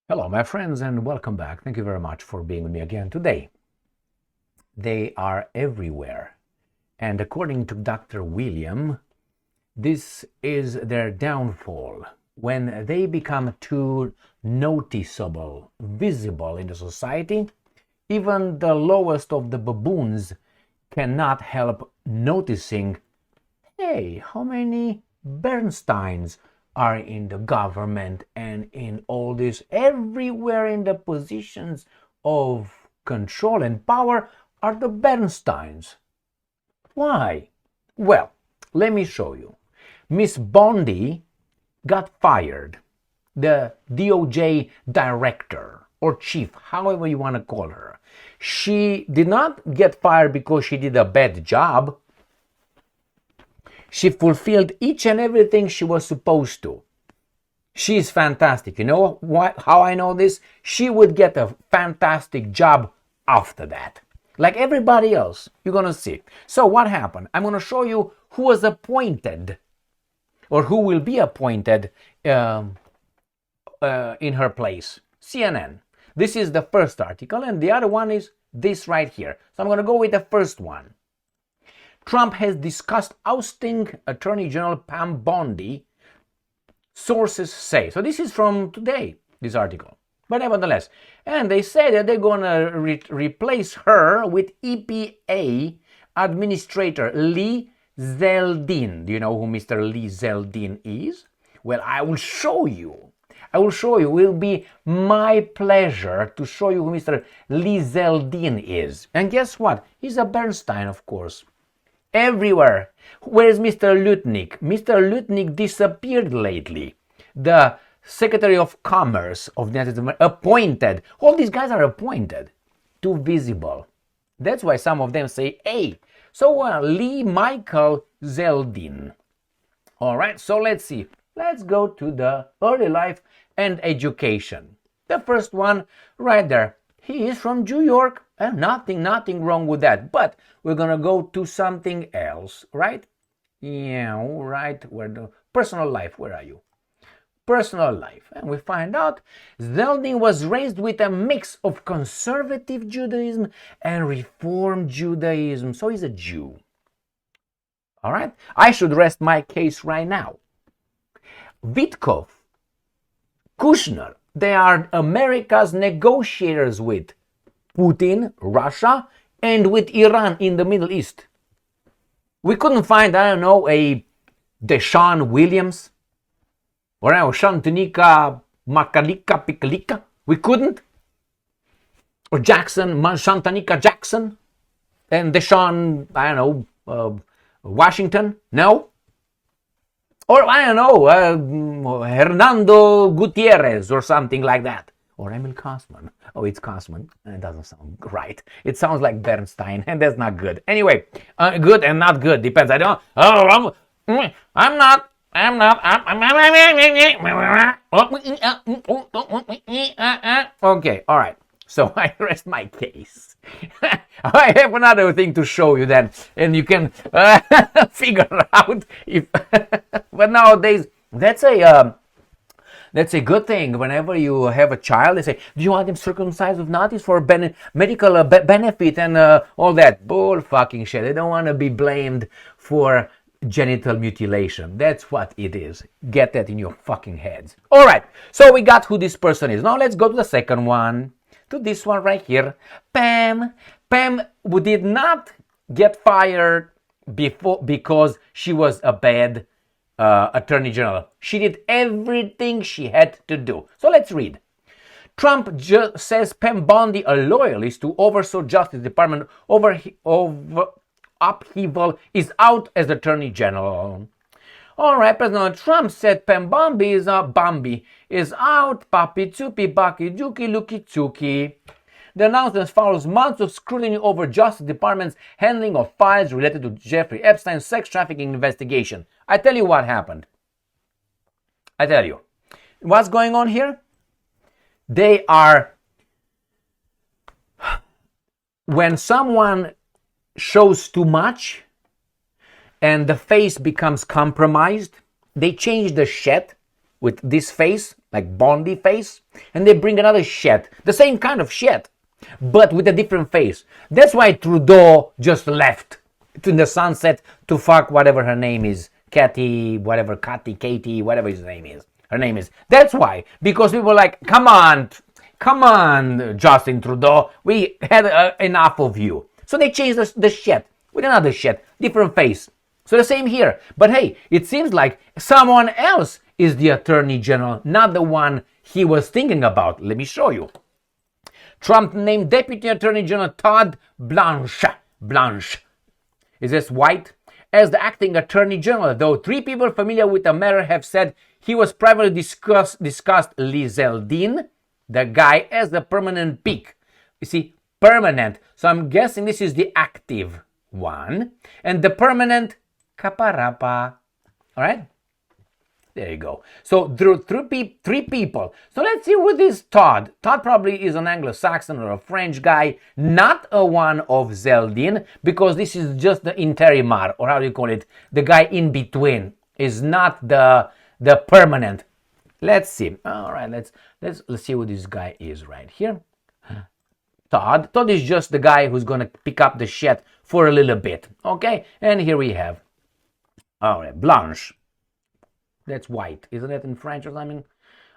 Hello, my friends, and welcome back. Thank you very much for being with me again today. They are everywhere. And according to Dr. William, this is their downfall. When they become too noticeable, visible in the society, even the lowest of the baboons cannot help noticing, hey, how many Bernsteins are in the government and in all this, everywhere in the positions of control and power are the Bernsteins. Why? Well, let me show you. Miss Bondi got fired. The DOJ director or chief, however you want to call her. She did not get fired because she did a bad job. She fulfilled each and everything she was supposed to. She is fantastic. You know how I know this? She would get a fantastic job after that. Like everybody else. You're going to see. So what happened? I'm going to show you who was appointed or who will be appointed in her place. CNN. This is the first article, and the other one is this right here. So I'm going to go with the first one. Trump has discussed ousting Attorney General Pam Bondi, sources say. So this is from today, this article. But nevertheless, and they say that they're going to replace her with EPA Administrator Lee Zeldin. Do you know who Mr. Lee Zeldin is? Well, I will show you. It will be my pleasure to show you who Mr. Lee Zeldin is. And guess what? He's a Bernstein, of course. Everywhere. Where's Mr. Lutnick? Mr. Lutnick disappeared lately. The Secretary of Commerce of the United States, appointed. All these guys are appointed. Too visible. That's why some of them say, hey. So Lee Michael Zeldin. All right, so let's see. Let's go to the early life and education. The first one right there. He is from New York. And nothing wrong with that. But we're going to go to something else, right? Yeah, right. Where the personal life, where are you? Personal life. And we find out Zeldin was raised with a mix of conservative Judaism and Reform Judaism. So he's a Jew. All right? I should rest my case right now. Witkoff, Kushner, they are America's negotiators with Putin, Russia, and with Iran in the Middle East. We couldn't find, I don't know, a Deshaun Williams or I don't know, Shantanika Makalika Pikalika. We couldn't. Or Jackson, Shantanika Jackson and Deshaun, I don't know, Washington. No. Or I don't know, Hernando Gutierrez or something like that. Or Emil Kosman. Oh, it's Kosman. It doesn't sound right. It sounds like Bernstein, and that's not good. Anyway, good and not good depends. I don't. Oh, I'm not. Okay, all right. So I rest my case. I have another thing to show you then, and you can figure out if. But nowadays, that's a good thing. Whenever you have a child, they say, do you want him circumcised or not? It's for medical benefit and all that bull fucking shit. They don't want to be blamed for genital mutilation. That's what it is. Get that in your fucking heads. All right. So we got who this person is. Now let's go to the second one. To this one right here. Pam. Pam did not get fired because she was a bad Attorney General. She did everything she had to do. So let's read. Trump says Pam Bondi, a loyalist to oversaw Justice Department over upheaval, is out as Attorney General. All right, President Trump said Pam Bondi is out. Papi Tsupi Baki Juki Luki Tsuki. The announcement follows months of scrutiny over Justice Department's handling of files related to Jeffrey Epstein's sex trafficking investigation. I tell you what happened. I tell you. What's going on here? They are... When someone shows too much and the face becomes compromised, they change the shit with this face, like Bondi face, and they bring another shit, the same kind of shit, but with a different face. That's why Trudeau just left in the sunset to fuck whatever her name is, Katie, Katie, whatever his name is. Her name is. That's why, because we were like, come on, Justin Trudeau, we had enough of you. So they changed the shit with another shit, different face. So the same here. But hey, it seems like someone else is the Attorney General, not the one he was thinking about. Let me show you. Trump named Deputy Attorney General Todd Blanche. Is this white? As the acting Attorney General, though 3 people familiar with the matter have said he was privately discussed Zeldin, the guy, as the permanent pick. You see, permanent. So I'm guessing this is the active one. And the permanent, Kaparapa. All right? There you go. So there 3 people. So let's see who this Todd. Todd probably is an Anglo-Saxon or a French guy, not a one of Zeldin, because this is just the interimar, or how do you call it? The guy in between is not the permanent. Let's see. All right, let's see who this guy is right here. Todd. Todd is just the guy who's gonna pick up the shit for a little bit. Okay, and here we have. All right, Blanche. That's white, isn't it, in French or something?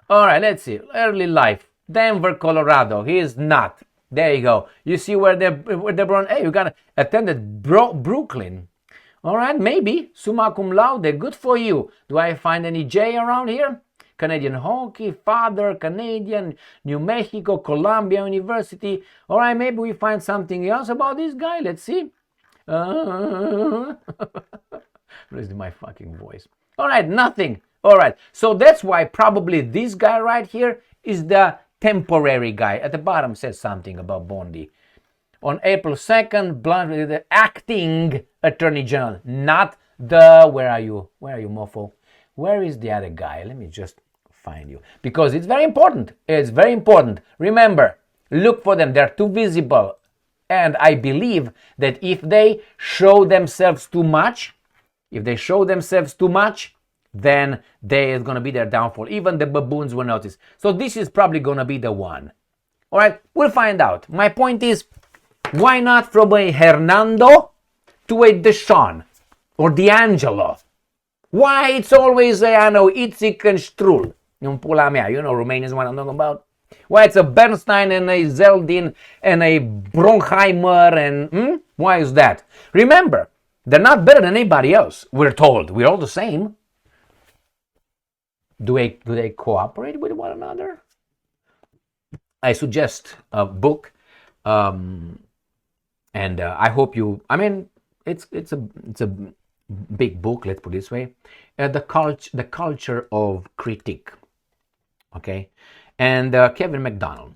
All right, let's see. Early life, Denver, Colorado. He is not. There you go. You see where they're born. Hey, you got attended Brooklyn. All right, maybe. Summa cum laude. Good for you. Do I find any J around here? Canadian hockey, father, Canadian, New Mexico, Columbia University. All right, maybe we find something else about this guy. Let's see. Where's my fucking voice? All right, nothing. All right, so that's why probably this guy right here is the temporary guy. At the bottom says something about Bondi. On April 2nd, Blanche is the acting Attorney General, not the, where are you, mofo? Where is the other guy? Let me just find you. Because it's very important. It's very important. Remember, look for them. They're too visible. And I believe that if they show themselves too much, then there is going to be their downfall. Even the baboons will notice. So this is probably going to be the one. All right, we'll find out. My point is, why not from a Hernando to a Deshaun or D'Angelo? Why it's always a, Itzik and Strul? Yung pula mea, you know Romanian is what I'm talking about. Why it's a Bernstein and a Zeldin and a Bronkheimer and, why is that? Remember, they're not better than anybody else, we're told. We're all the same. Do they cooperate with one another? I suggest a book, and I hope you. I mean, it's a big book. Let's put it this way: the culture of critique. Okay, and Kevin McDonald.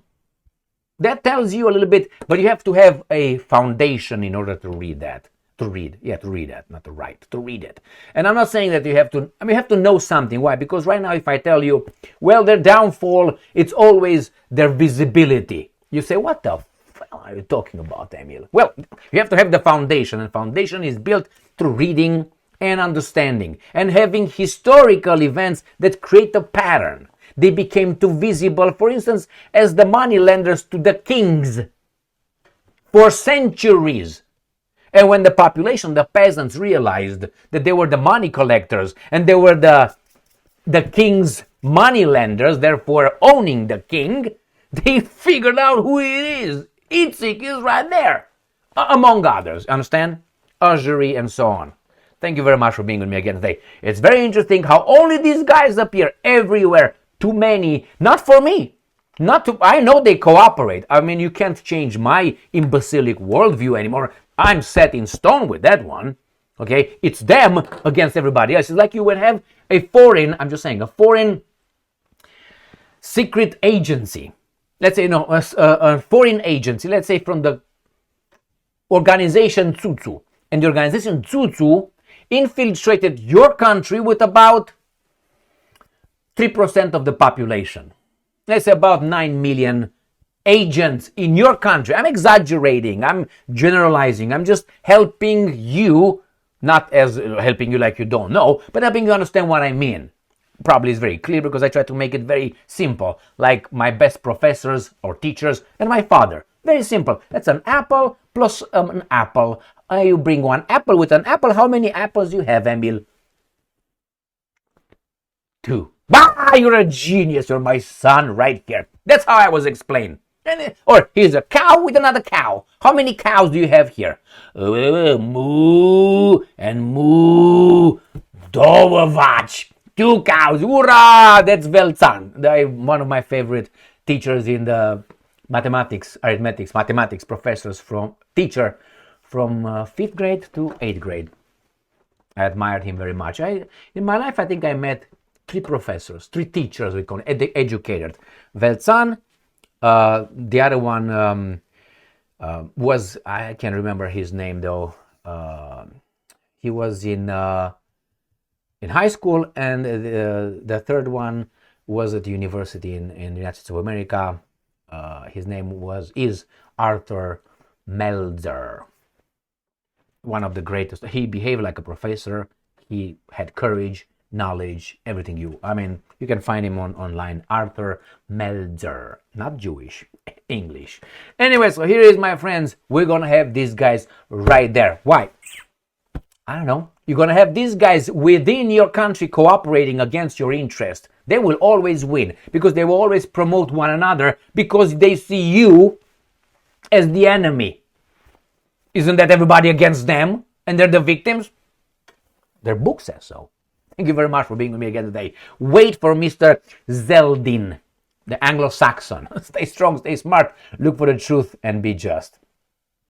That tells you a little bit, but you have to have a foundation in order to read that. To read that, not to write, to read it. And I'm not saying that you have to, you have to know something. Why? Because right now if I tell you, well, their downfall, it's always their visibility. You say, what the hell are you talking about, Emil? Well, you have to have the foundation, and foundation is built through reading and understanding and having historical events that create a pattern. They became too visible, for instance, as the money lenders to the kings for centuries. And when the population, the peasants, realized that they were the money collectors and they were the king's money lenders, therefore owning the king, they figured out who it is. Itzik is right there, among others. Understand? Usury and so on. Thank you very much for being with me again today. It's very interesting how only these guys appear everywhere. Too many, not for me. I know they cooperate. I mean, you can't change my imbecilic worldview anymore. I'm set in stone with that one. Okay, it's them against everybody else. It's like you would have a foreign secret agency. Let's say, a foreign agency, let's say from the organization Tsutsu. And the organization Tsutsu infiltrated your country with about 3% of the population. Let's say about 9 million agents in your country. I'm exaggerating. I'm generalizing. I'm just helping you, not as helping you like you don't know, but helping you understand what I mean. probably is very clear because I try to make it very simple, like my best professors or teachers and my father. Very simple. That's an apple plus an apple. You bring one apple with an apple. How many apples do you have, Emil? 2. Bah, you're a genius. You're my son right here. That's how I was explained. Or here's a cow with another cow. How many cows do you have here? Moo and moo. Dovovac. 2 cows. Hurrah! That's Zeldin. One of my favorite teachers in the mathematics professors teacher from 5th grade to 8th grade. I admired him very much. In my life, I think I met 3 professors, 3 teachers, we call it, educated. Zeldin, the other one was, I can't remember his name though. He was in high school, and the third one was at the university in the United States of America. His name is Arthur Melzer. One of the greatest. He behaved like a professor. He had courage, knowledge, everything. You can find him online. Arthur Melzer, not Jewish, English. Anyway, so here is, my friends. We're gonna have these guys right there. Why? I don't know. You're gonna have these guys within your country cooperating against your interest. They will always win because they will always promote one another because they see you as the enemy. Isn't that everybody against them and they're the victims? Their book says so. Thank you very much for being with me again today. Wait for Mr. Zeldin, the Anglo-Saxon. Stay strong, stay smart, look for the truth, and be just.